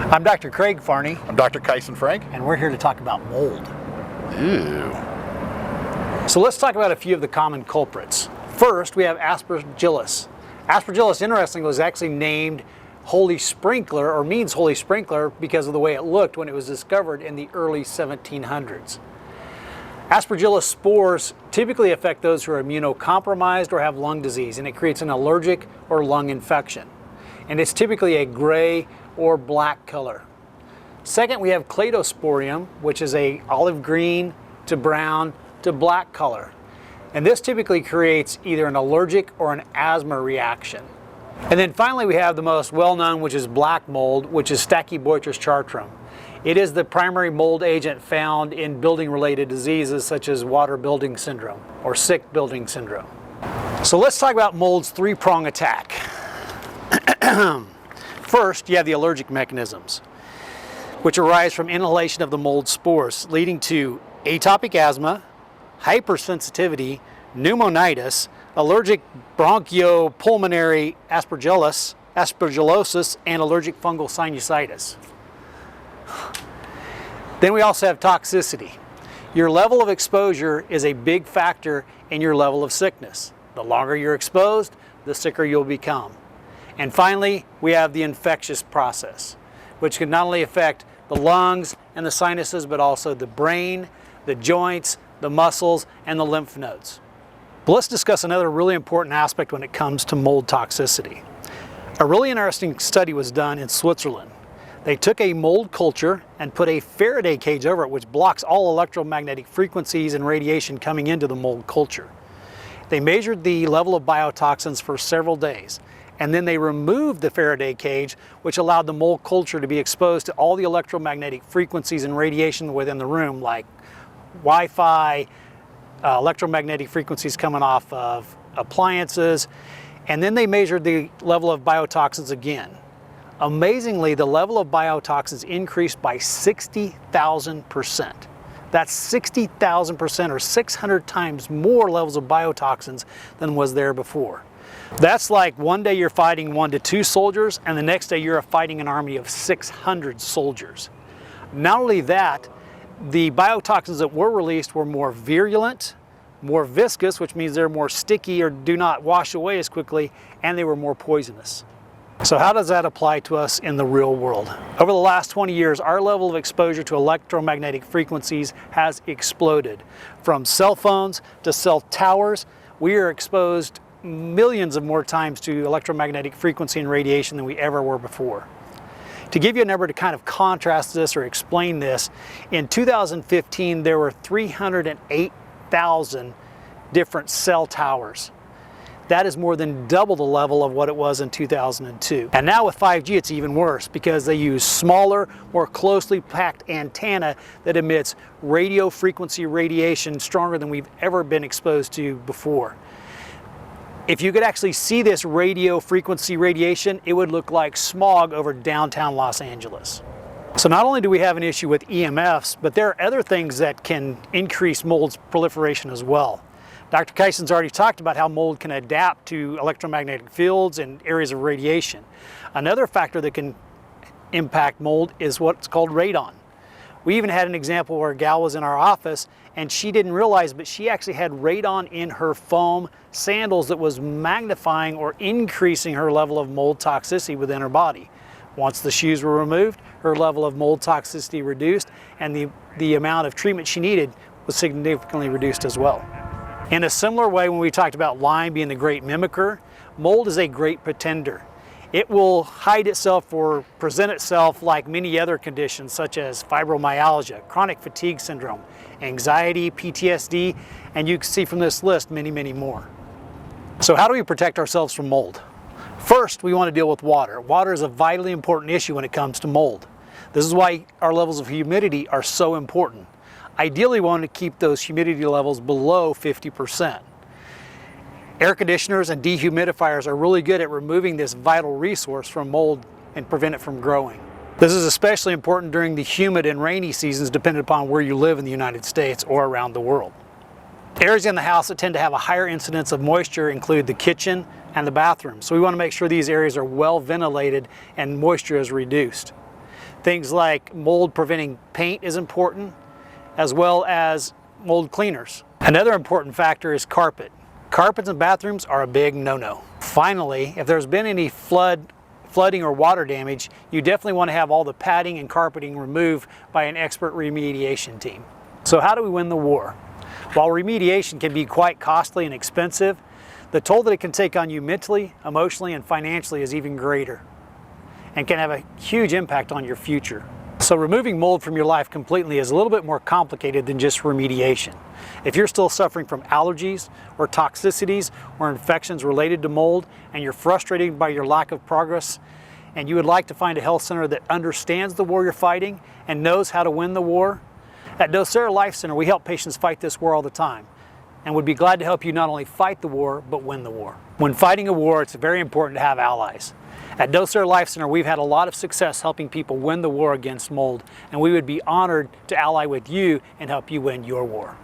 I'm Dr. Craig Farney. I'm Dr. Kyson Frank. And we're here to talk about mold. Ew. So let's talk about a few of the common culprits. First, we have Aspergillus. Aspergillus, interestingly, was actually named Holy Sprinkler, or means Holy Sprinkler, because of the way it looked when it was discovered in the early 1700s. Aspergillus spores typically affect those who are immunocompromised or have lung disease, and it creates an allergic or lung infection. And it's typically a gray or black color. Second, we have Cladosporium, which is a olive green to brown to black color. And this typically creates either an allergic or an asthma reaction. And then finally, we have the most well-known, which is black mold, which is Stachybotrys chartrum. It is the primary mold agent found in building-related diseases such as water building syndrome or sick building syndrome. So let's talk about mold's three-prong attack. First, you have the allergic mechanisms, which arise from inhalation of the mold spores, leading to atopic asthma, hypersensitivity, pneumonitis, allergic bronchopulmonary aspergillosis, and allergic fungal sinusitis. Then we also have toxicity. Your level of exposure is a big factor in your level of sickness. The longer you're exposed, the sicker you'll become. And finally, we have the infectious process, which can not only affect the lungs and the sinuses, but also the brain, the joints, the muscles, and the lymph nodes. But let's discuss another really important aspect when it comes to mold toxicity. A really interesting study was done in Switzerland. They took a mold culture and put a Faraday cage over it, which blocks all electromagnetic frequencies and radiation coming into the mold culture. They measured the level of biotoxins for several days, and then they removed the Faraday cage, which allowed the mold culture to be exposed to all the electromagnetic frequencies and radiation within the room, like Wi-Fi, electromagnetic frequencies coming off of appliances, and then they measured the level of biotoxins again. Amazingly, the level of biotoxins increased by 60,000%. That's 60,000% or 600 times more levels of biotoxins than was there before. That's like one day you're fighting 1 to 2 soldiers, and the next day you're fighting an army of 600 soldiers. Not only that, the biotoxins that were released were more virulent, more viscous, which means they're more sticky or do not wash away as quickly, and they were more poisonous. So how does that apply to us in the real world? Over the last 20 years, our level of exposure to electromagnetic frequencies has exploded. From cell phones to cell towers, we are exposed millions of more times to electromagnetic frequency and radiation than we ever were before. To give you a number to kind of contrast this or explain this, in 2015 there were 308,000 different cell towers. That is more than double the level of what it was in 2002. And now with 5G it's even worse because they use smaller, more closely packed antenna that emits radio frequency radiation stronger than we've ever been exposed to before. If you could actually see this radio frequency radiation, it would look like smog over downtown Los Angeles. So not only do we have an issue with EMFs, but there are other things that can increase mold's proliferation as well. Dr. Kyson's already talked about how mold can adapt to electromagnetic fields and areas of radiation. Another factor that can impact mold is what's called radon. We even had an example where a gal was in our office and she didn't realize, but she actually had radon in her foam sandals that was magnifying or increasing her level of mold toxicity within her body. Once the shoes were removed, her level of mold toxicity reduced, and the amount of treatment she needed was significantly reduced as well. In a similar way, when we talked about Lyme being the great mimicker, mold is a great pretender. It will hide itself or present itself like many other conditions such as fibromyalgia, chronic fatigue syndrome, anxiety, PTSD, and you can see from this list many, many more. So how do we protect ourselves from mold? First, we want to deal with water. Water is a vitally important issue when it comes to mold. This is why our levels of humidity are so important. Ideally, we want to keep those humidity levels below 50%. Air conditioners and dehumidifiers are really good at removing this vital resource from mold and prevent it from growing. This is especially important during the humid and rainy seasons, depending upon where you live in the United States or around the world. Areas in the house that tend to have a higher incidence of moisture include the kitchen and the bathroom. So we want to make sure these areas are well ventilated and moisture is reduced. Things like mold preventing paint is important, as well as mold cleaners. Another important factor is carpet. Carpets in bathrooms are a big no-no. Finally, if there's been any flooding or water damage, you definitely want to have all the padding and carpeting removed by an expert remediation team. So how do we win the war? While remediation can be quite costly and expensive, the toll that it can take on you mentally, emotionally, and financially is even greater and can have a huge impact on your future. So removing mold from your life completely is a little bit more complicated than just remediation. If you're still suffering from allergies or toxicities or infections related to mold, and you're frustrated by your lack of progress, and you would like to find a health center that understands the war you're fighting and knows how to win the war, at DocereLife Center we help patients fight this war all the time, and would be glad to help you not only fight the war, but win the war. When fighting a war, it's very important to have allies. At DocereLife Center, we've had a lot of success helping people win the war against mold, and we would be honored to ally with you and help you win your war.